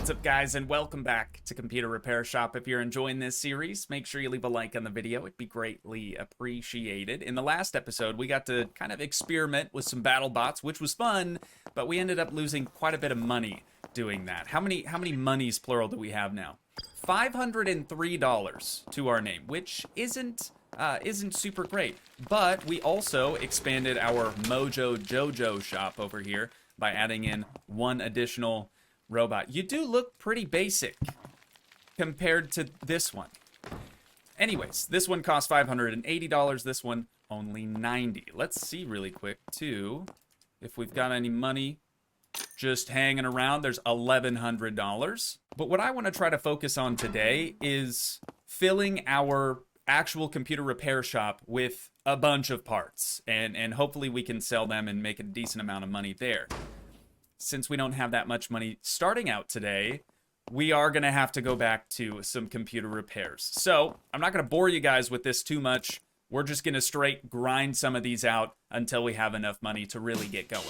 What's up, guys, and welcome back to Computer Repair Shop. If you're enjoying this series, make sure you leave a like on the video. It'd be greatly appreciated. In the last episode, we got to kind of experiment with some battle bots, which was fun, but we ended up losing quite a bit of money doing that. How many monies, plural, do we have now? $503 to our name, which isn't super great. But we also expanded our Mojo Jojo shop over here by adding in one additional robot. You do look pretty basic compared to this one. Anyways, this one cost $580. This one only $90. Let's see really quick too if we've got any money just hanging around. There's $1,100. But what I want to try to focus on today is filling our actual computer repair shop with a bunch of parts, and hopefully we can sell them and make a decent amount of money there. Since we don't have that much money starting out today, we are going to have to go back to some computer repairs. So I'm not going to bore you guys with this too much. We're just going to straight grind some of these out until we have enough money to really get going.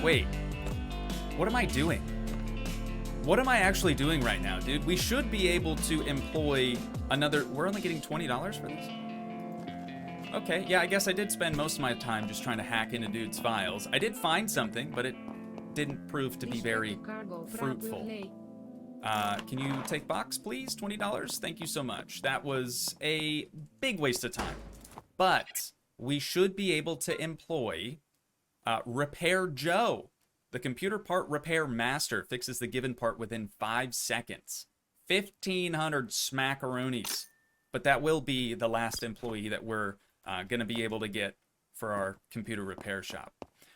Wait, what am I doing? What am I actually doing right now, dude? We should be able to employ another... We're only getting $20 for this? Okay, yeah, I guess I did spend most of my time just trying to hack into dude's files. I did find something, but it didn't prove to be very fruitful. Can you take box, please? $20? Thank you so much. That was a big waste of time. But we should be able to employ... Repair Joe, the computer part repair master, fixes the given part within 5 seconds. 1,500 smackaroonies. But that will be the last employee that we're going to be able to get for our computer repair shop.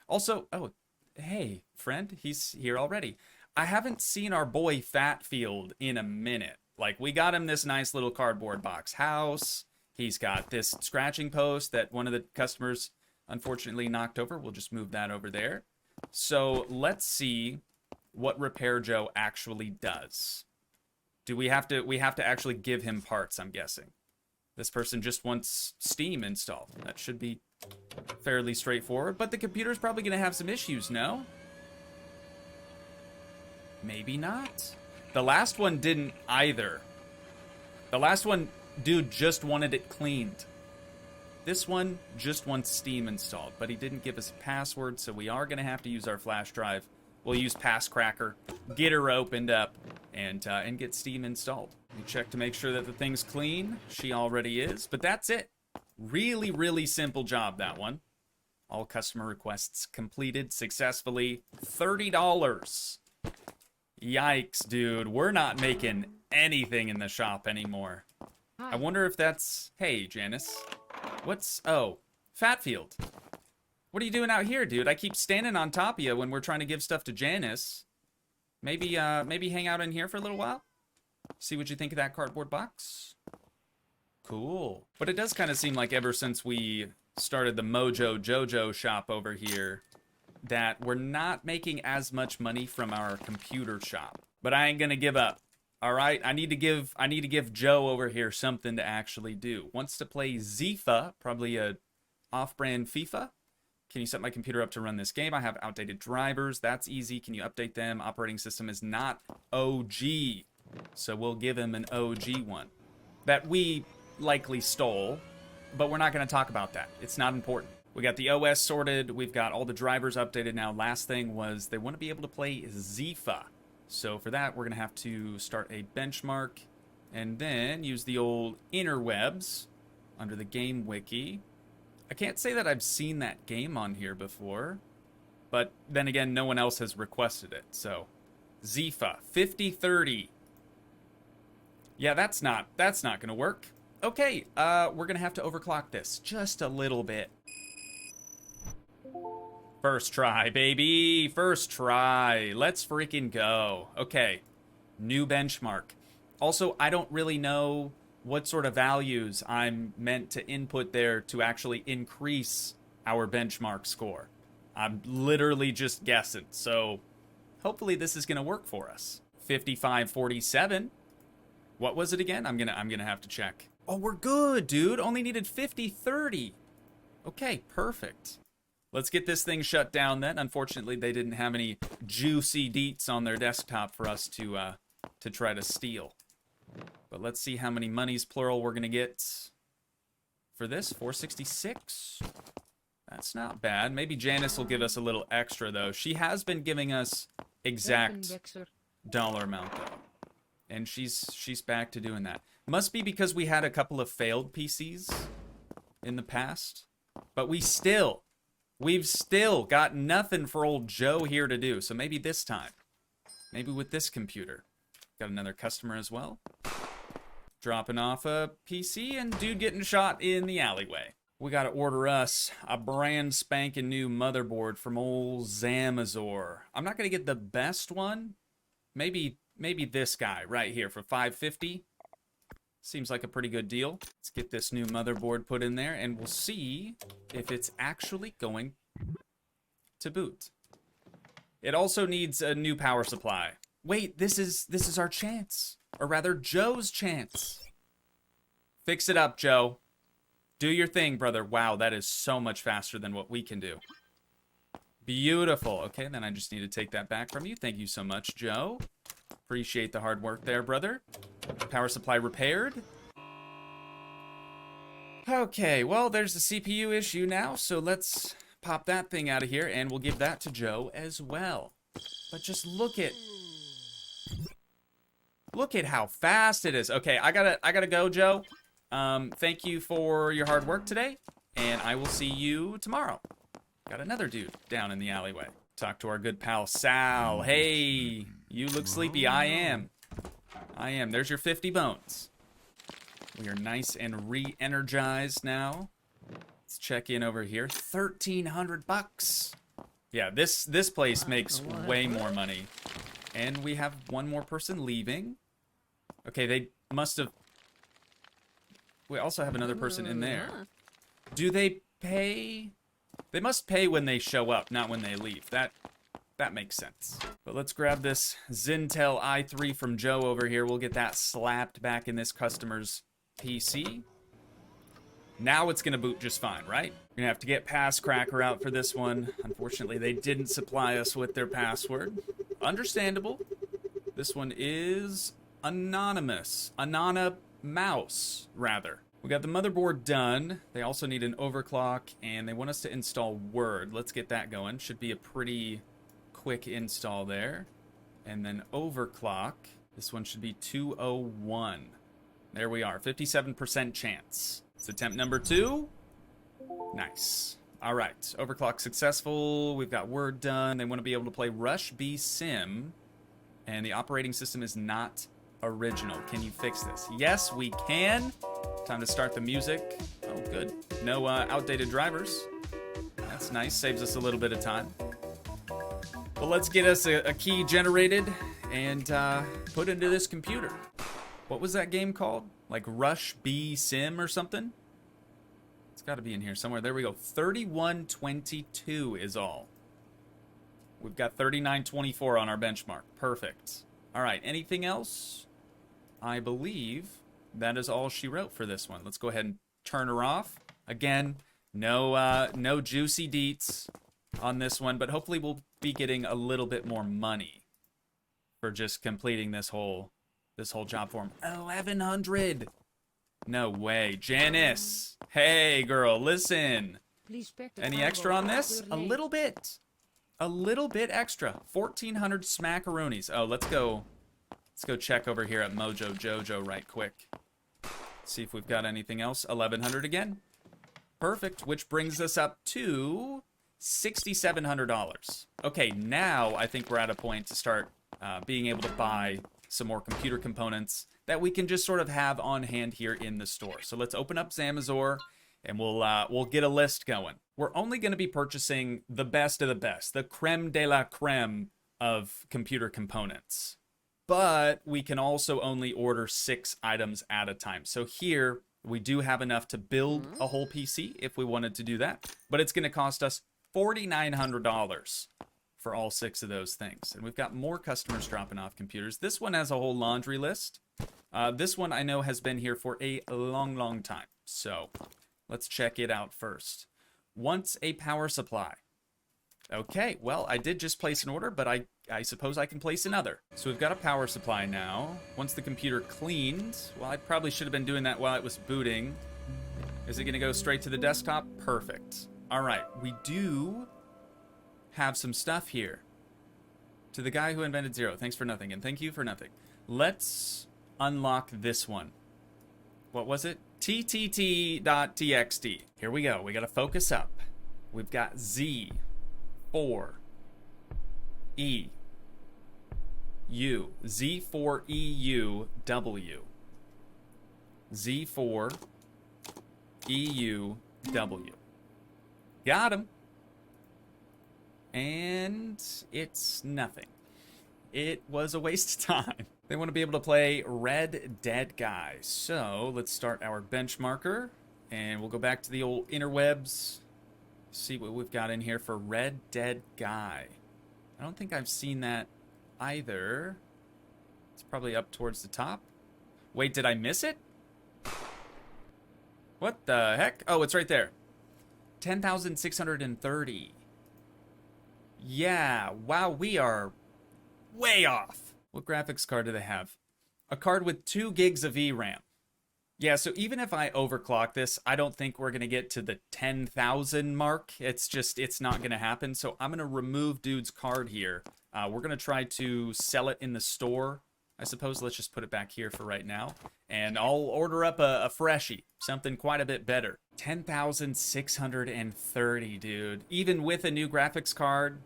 Also, oh, hey, friend, he's here already. I haven't seen our boy Fatfield in a minute. Like, we got him this nice little cardboard box house. He's got this scratching post that one of the customers unfortunately knocked over. We'll just move that over there. So let's see what Repair Joe actually does. Do we have to actually give him parts, I'm guessing. This person just wants Steam installed. That should be fairly straightforward, but the computer's probably going to have some issues, no? Maybe not. The last one didn't either. The last one, dude just wanted it cleaned. This one just wants Steam installed, but he didn't give us a password, so we are going to have to use our flash drive. We'll use Passcracker, get her opened up, and get Steam installed. We check to make sure that the thing's clean. She already is, but that's it. Really, really simple job, that one. All customer requests completed successfully. $30. Yikes, dude. We're not making anything in the shop anymore. I wonder if that's... Hey, Janice. What's... Oh, Fatfield. What are you doing out here, dude? I keep standing on top of you when we're trying to give stuff to Janice. Maybe hang out in here for a little while? See what you think of that cardboard box? Cool. But it does kind of seem like ever since we started the Mojo Jojo shop over here, that we're not making as much money from our computer shop. But I ain't gonna give up. All right, I need to give Joe over here something to actually do. Wants to play Zifa, probably a off-brand FIFA. Can you set my computer up to run this game? I have outdated drivers. That's easy. Can you update them? Operating system is not OG. So we'll give him an OG one that we likely stole, but we're not going to talk about that. It's not important. We got the OS sorted. We've got all the drivers updated now. Last thing was they want to be able to play Zifa. So for that, we're going to have to start a benchmark and then use the old interwebs under the game wiki. I can't say that I've seen that game on here before, but then again, no one else has requested it. So Zifa 5030. Yeah, that's not going to work. Okay, we're going to have to overclock this just a little bit. First try, baby. First try. Let's freaking go. Okay. New benchmark. Also, I don't really know what sort of values I'm meant to input there to actually increase our benchmark score. I'm literally just guessing. So, hopefully this is going to work for us. 5547. What was it again? I'm going to have to check. Oh, we're good, dude. Only needed 5030. Okay, perfect. Let's get this thing shut down then. Unfortunately, they didn't have any juicy deets on their desktop for us to try to steal. But let's see how many monies, plural, we're going to get for this. 466. That's not bad. Maybe Janice will give us a little extra, though. She has been giving us exact dollar amount, though. And she's back to doing that. Must be because we had a couple of failed PCs in the past. But we've still got nothing for old Joe here to do. So maybe this time. Maybe with this computer. Got another customer as well. Dropping off a PC and dude getting shot in the alleyway. We got to order us a brand spanking new motherboard from old Zamazor. I'm not going to get the best one. Maybe this guy right here for $550. Seems like a pretty good deal. Let's get this new motherboard put in there and we'll see if it's actually going to boot. It also needs a new power supply. Wait, this is our chance. Or rather, Joe's chance. Fix it up, Joe. Do your thing, brother. Wow, that is so much faster than what we can do. Beautiful. Okay, then I just need to take that back from you. Thank you so much, Joe. Appreciate the hard work there, brother. Power supply repaired. Okay, well, there's the CPU issue now, so let's pop that thing out of here, and we'll give that to Joe as well. But just look at how fast it is. Okay, I gotta go, Joe. Thank you for your hard work today, and I will see you tomorrow. Got another dude down in the alleyway. Talk to our good pal Sal. Hey, you look sleepy. I am. There's your 50 bones. We are nice and re-energized now. Let's check in over here. 1,300 bucks. Yeah, this place makes way more money. And we have one more person leaving. Okay, they must have... We also have another person in there. Do they pay? They must pay when they show up, not when they leave. That makes sense. But let's grab this Zintel i3 from Joe over here. We'll get that slapped back in this customer's PC. Now it's going to boot just fine, right? We're going to have to get Passcracker out for this one. Unfortunately, they didn't supply us with their password. Understandable. This one is anonymous. Mouse, rather. We got the motherboard done. They also need an overclock, and they want us to install Word. Let's get that going. Should be a pretty quick install there. And then overclock. This one should be 201. There we are. 57% chance. It's attempt number 2. Nice. All right. Overclock successful. We've got Word done. They want to be able to play Rush B Sim. And the operating system is not original. Can you fix this? Yes, we can. Time to start the music. Oh, good. No outdated drivers. That's nice. Saves us a little bit of time. Well, let's get us a key generated and put into this computer. What was that game called? Like Rush B Sim or something? It's got to be in here somewhere. There we go. 3122 is all. We've got 3924 on our benchmark. Perfect. All right, anything else? I believe that is all she wrote for this one. Let's go ahead and turn her off. Again, no juicy deets on this one, but hopefully we'll be getting a little bit more money for just completing this whole job form. 1,100. No way. Janice. Hey, girl, listen. Any extra on this? A little bit. A little bit extra. 1,400 smackaroonies. Oh, let's go check over here at Mojo Jojo right quick. See if we've got anything else. 1,100 again. Perfect, which brings us up to $6,700. Okay, now I think we're at a point to start being able to buy some more computer components that we can just sort of have on hand here in the store. So let's open up Zamazor, and we'll get a list going. We're only going to be purchasing the best of the best, the creme de la creme of computer components. But we can also only order 6 items at a time. So here, we do have enough to build a whole PC if we wanted to do that. But it's going to cost us $4,900 for all 6 of those things. And we've got more customers dropping off computers. This one has a whole laundry list. This one I know has been here for a long, long time. So let's check it out first. Wants a power supply. Okay, well, I did just place an order, but I suppose I can place another. So we've got a power supply now. Once the computer cleaned, well, I probably should have been doing that while it was booting. Is it going to go straight to the desktop? Perfect. All right, we do have some stuff here. To the guy who invented Zero, thanks for nothing, and thank you for nothing. Let's unlock this one. What was it? ttt.txt. Here we go. We got to focus up. We've got Z, 4, E, U, Z4EU W, Z4 EU W. Got him. And it's nothing. It was a waste of time. They want to be able to play Red Dead Guy. So let's start our benchmarker, and we'll go back to the old interwebs. See what we've got in here for Red Dead Guy. I don't think I've seen that either. It's probably up towards the top. Wait, did I miss it? What the heck? Oh, it's right there. 10,630. Yeah, wow, we are way off. What graphics card do they have? A card with 2 gigs of VRAM. Yeah, so even if I overclock this, I don't think we're going to get to the 10,000 mark. It's not going to happen. So I'm going to remove dude's card here. We're going to try to sell it in the store. I suppose let's just put it back here for right now. And I'll order up a freshie, something quite a bit better. 10,630, dude. Even with a new graphics card,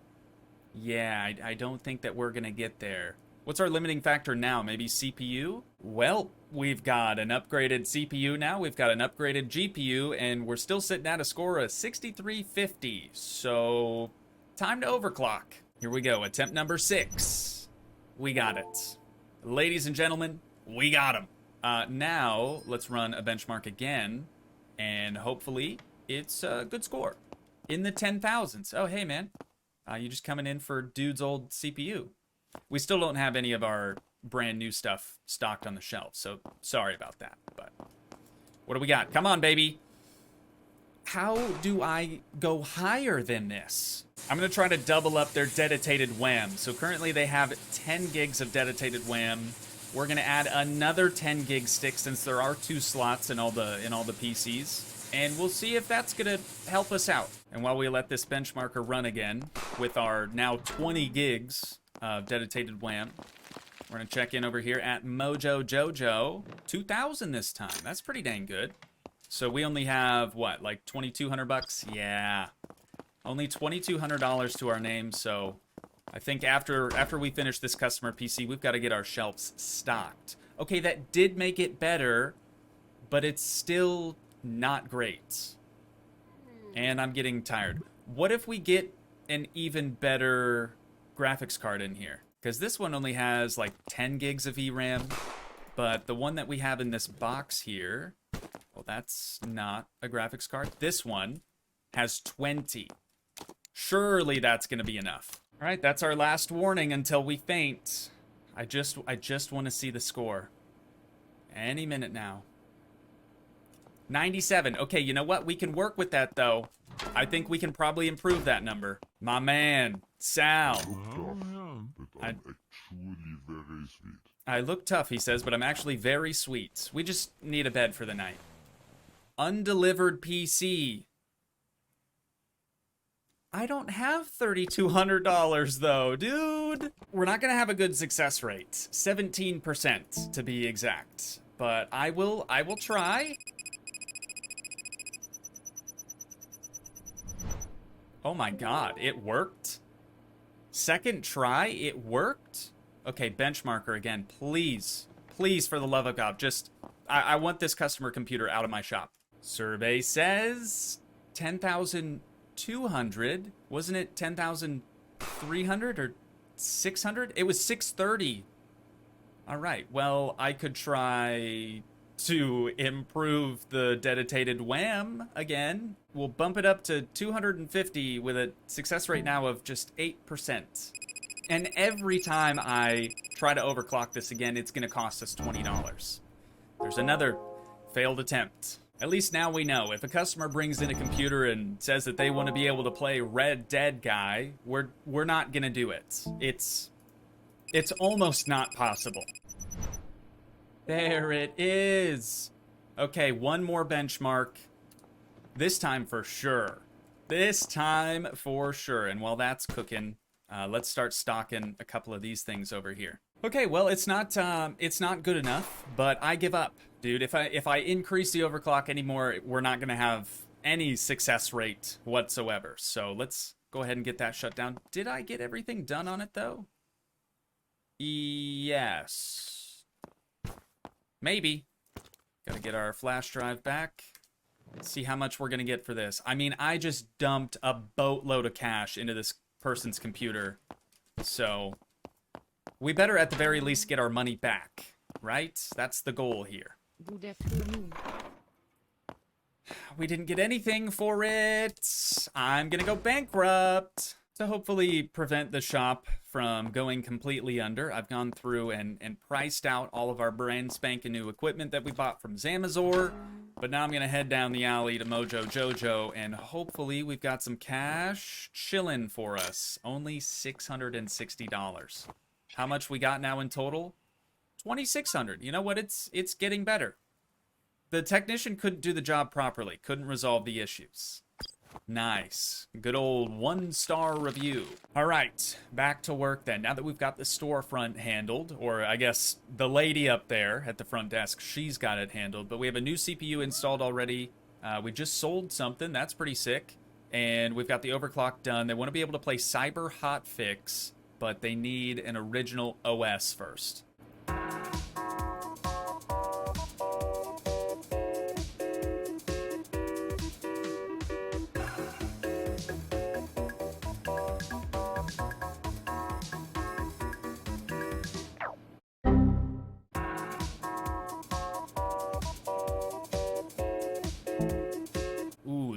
yeah, I don't think that we're going to get there. What's our limiting factor now? Maybe CPU? Well, we've got an upgraded CPU now. We've got an upgraded GPU, and we're still sitting at a score of 6,350. So, time to overclock. Here we go. Attempt number 6. We got it. Ladies and gentlemen, we got him. Now, let's run a benchmark again, and hopefully it's a good score. In the 10,000s. Oh, hey, man. You just coming in for dude's old CPU. We still don't have any of our brand new stuff stocked on the shelf, so sorry about that. But what do we got? Come on, baby. How do I go higher than this? I'm going to try to double up their dedicated WAM. So currently they have 10 gigs of dedicated WAM. We're going to add another 10 gig stick since there are 2 slots in all the PCs. And we'll see if that's going to help us out. And while we let this benchmarker run again with our now 20 gigs of dedicated WAM, we're going to check in over here at Mojo Jojo. 2,000 this time. That's pretty dang good. So we only have, what, like 2,200 bucks? Yeah. Only $2,200 to our name, so I think after we finish this customer PC, we've got to get our shelves stocked. Okay, that did make it better, but it's still not great. And I'm getting tired. What if we get an even better graphics card in here? Because this one only has like 10 gigs of VRAM, but the one that we have in this box here, well, that's not a graphics card. This one has 20. Surely that's going to be enough. All right, that's our last warning until we faint. I just want to see the score. Any minute now. 97. Okay, you know what? We can work with that, though. I think we can probably improve that number. My man, Sal. I'm actually very sweet. I look tough, he says, but I'm actually very sweet. We just need a bed for the night. Undelivered PC. I don't have $3,200 though, dude. We're not gonna have a good success rate. 17% to be exact. But I will try. Oh my god, it worked. Second try, it worked. Okay, benchmarker again, please. Please, for the love of God, just, I want this customer computer out of my shop. Survey says 10,200. Wasn't it 10,300 or 600? It was 630. All right, well, I could try to improve the dedicated WAM again. We'll bump it up to 250 with a success rate now of just 8%. And every time I try to overclock this again, it's gonna cost us $20. There's another failed attempt. At least now we know. If a customer brings in a computer and says that they want to be able to play Red Dead Guy, we're not gonna do it. It's almost not possible. There it is. Okay, one more benchmark. This time for sure. This time for sure. And while that's cooking, let's start stocking a couple of these things over here. Okay, well, it's not good enough, but I give up, dude. If I increase the overclock anymore, we're not gonna have any success rate whatsoever. So let's go ahead and get that shut down. Did I get everything done on it though? Yes. Maybe. Gotta get our flash drive back. See how much we're gonna get for this. I mean, I just dumped a boatload of cash into this person's computer. So we better at the very least get our money back, right? That's the goal here. Good afternoon. We didn't get anything for it. I'm gonna go bankrupt. To hopefully prevent the shop from going completely under, I've gone through and priced out all of our brand spanking new equipment that we bought from Zamazor. But now I'm gonna head down the alley to Mojo Jojo, and hopefully we've got some cash chilling for us. Only $660. How much we got now in total? 2,600. You know what? It's getting better. The technician couldn't do the job properly, couldn't resolve the issues. Nice. Good old 1-star review. All right, back to work then. Now that we've got the storefront handled, or I guess the lady up there at the front desk, she's got it handled, but we have a new CPU installed already. We just sold something. That's pretty sick. And we've got the overclock done. They want to be able to play Cyber Hotfix, but they need an original OS first.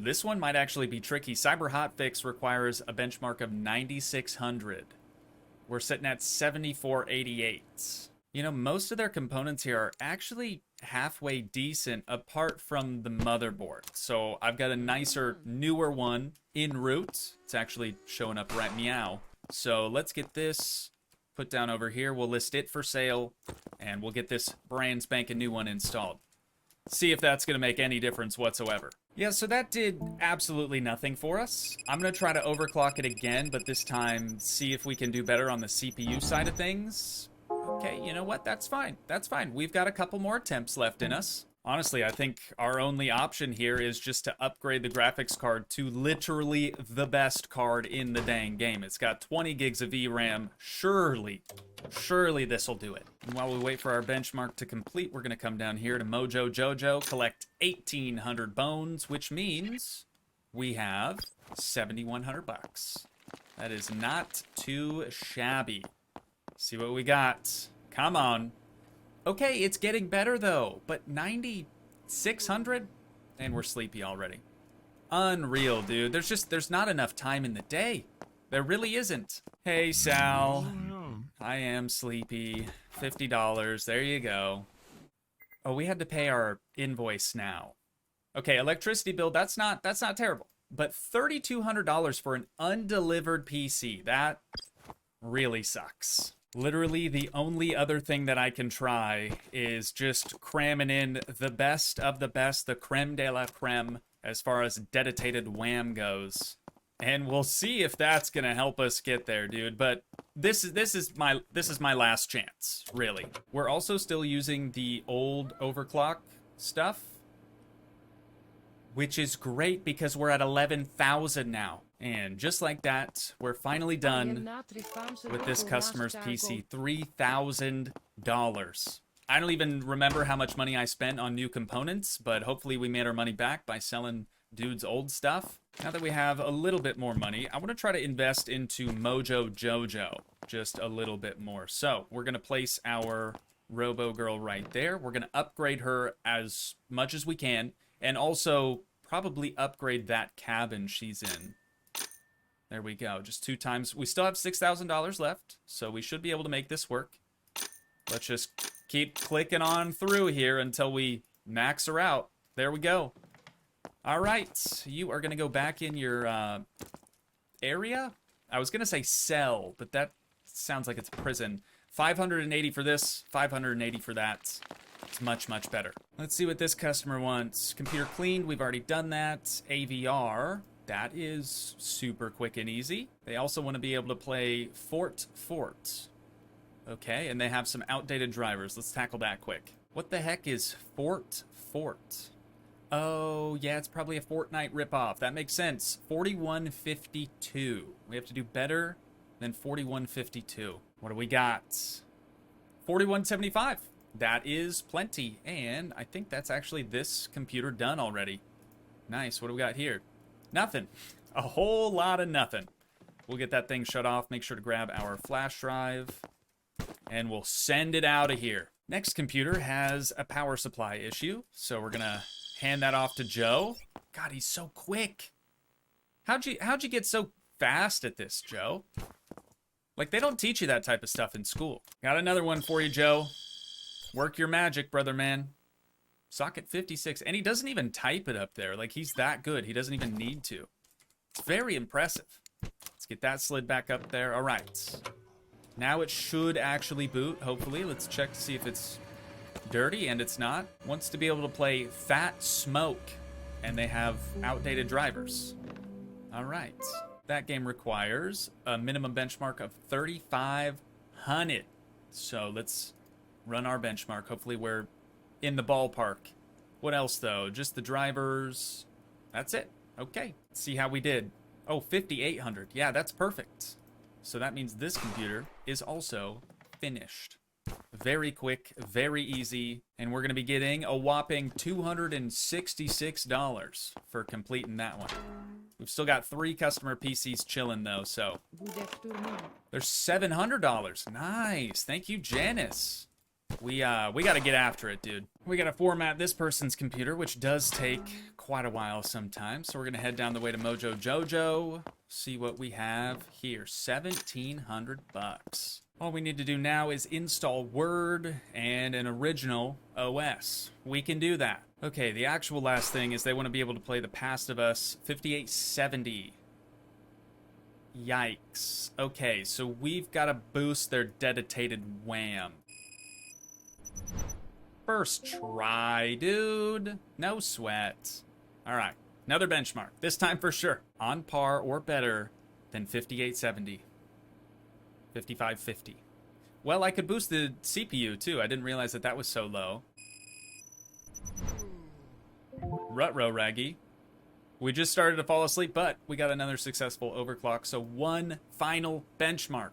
This one might actually be tricky. Cyber Hotfix requires a benchmark of 9,600. We're sitting at 7,488. You know, most of their components here are actually halfway decent apart from the motherboard. So I've got a nicer, newer one en route. It's actually showing up right meow. So let's get this put down over here. We'll list it for sale, and we'll get this brand spanking new one installed. See if that's going to make any difference whatsoever. Yeah, so that did absolutely nothing for us. I'm going to try to overclock it again, but this time see if we can do better on the CPU side of things. Okay, you know what? That's fine. That's fine. We've got a couple more attempts left in us. Honestly, I think our only option here is just to upgrade the graphics card to literally the best card in the dang game. It's got 20 gigs of VRAM. Surely this will do it. And while we wait for our benchmark to complete, we're going to come down here to Mojo Jojo, collect 1,800 bones, which means we have 7,100 bucks. That is not too shabby. See what we got. Come on. Okay, it's getting better though, but 9,600? And we're sleepy already. Unreal, dude. There's not enough time in the day. There really isn't. Hey, Sal. I am sleepy. $50. There you go. Oh, we had to pay our invoice now. Okay, electricity bill, that's not terrible. But $3,200 for an undelivered PC, that really sucks. Literally, the only other thing that I can try is just cramming in the best of the best, the creme de la creme, as far as dedicated wham goes. And we'll see if that's gonna help us get there, dude. But this is my last chance, really. We're also still using the old overclock stuff, which is great because we're at 11,000 now. And just like that, we're finally done with this customer's PC. $3,000. I don't even remember how much money I spent on new components, but hopefully we made our money back by selling dude's old stuff. Now that we have a little bit more money, I want to try to invest into Mojo Jojo just a little bit more. So we're going to place our Robo Girl right there. We're going to upgrade her as much as we can, and also probably upgrade that cabin she's in. There we go. Just 2 times. We still have $6,000 left, so we should be able to make this work. Let's just keep clicking on through here until we max her out. There we go. All right. You are going to go back in your area. I was going to say cell, but that sounds like it's a prison. 580 for this, 580 for that. It's much, much better. Let's see what this customer wants. Computer cleaned. We've already done that. AVR. That is super quick and easy. They also want to be able to play Fort. Okay, and they have some outdated drivers. Let's tackle that quick. What the heck is Fort? Oh, yeah, it's probably a Fortnite ripoff. That makes sense. 4152. We have to do better than 4152. What do we got? 4175. That is plenty. And I think that's actually this computer done already. Nice. What do we got here? Nothing. A whole lot of nothing. We'll get that thing shut off. Make sure to grab our flash drive. And we'll send it out of here. Next computer has a power supply issue. So we're going to hand that off to Joe. God, he's so quick. How'd you get so fast at this, Joe? Like, they don't teach you that type of stuff in school. Got another one for you, Joe. Work your magic, brother man. Socket 56, and he doesn't even type it up there. Like, he's that good. He doesn't even need to. It's very impressive. Let's get that slid back up there. All right. Now it should actually boot, hopefully. Let's check to see if it's dirty, and it's not. Wants to be able to play Fat Smoke, and they have outdated drivers. All right. That game requires a minimum benchmark of 3,500. So let's run our benchmark. Hopefully we're in the ballpark. What else, though? Just the drivers. That's it. Okay. Let's see how we did. Oh, 5,800. Yeah, that's perfect. So that means this computer is also finished. Very quick, very easy, and we're going to be getting a whopping $266 for completing that one. We've still got 3 customer PCs chilling, though, so there's $700. Nice. Thank you, Janice. We got to get after it, dude. We got to format this person's computer, which does take quite a while sometimes. So we're going to head down the way to Mojo Jojo, see what we have here. $1,700. All we need to do now is install Word and an original OS. We can do that. Okay, the actual last thing is they want to be able to play The Past of Us 5870. Yikes. Okay, so we've got to boost their dedicated wham. First try, dude. No sweat. All right, another benchmark. This time for sure. On par or better than 5870. 5550. Well, I could boost the CPU too. I didn't realize that that was so low. Rutro Raggy. We just started to fall asleep, but we got another successful overclock. So one final benchmark.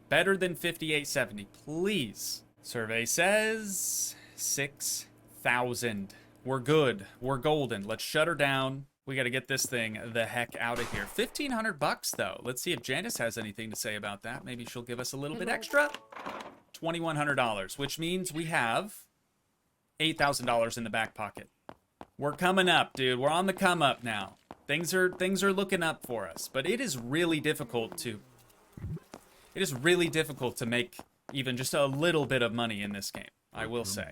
Better than 5870, please. Survey says 6,000. We're good. We're golden. Let's shut her down. We got to get this thing the heck out of here. $1,500 though. Let's see if Janice has anything to say about that. Maybe she'll give us a little bit extra. $2,100, which means we have $8,000 in the back pocket. We're coming up, dude. We're on the come up now. Things are looking up for us, but it is really difficult to make even just a little bit of money in this game, I will say.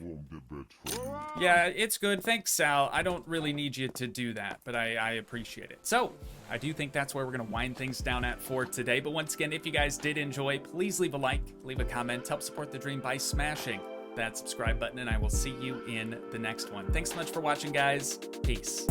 Yeah, it's good. Thanks, Sal. I don't really need you to do that, but I appreciate it. So, I do think that's where we're going to wind things down at for today. But once again, if you guys did enjoy, please leave a like, leave a comment, help support the dream by smashing that subscribe button, and I will see you in the next one. Thanks so much for watching, guys. Peace.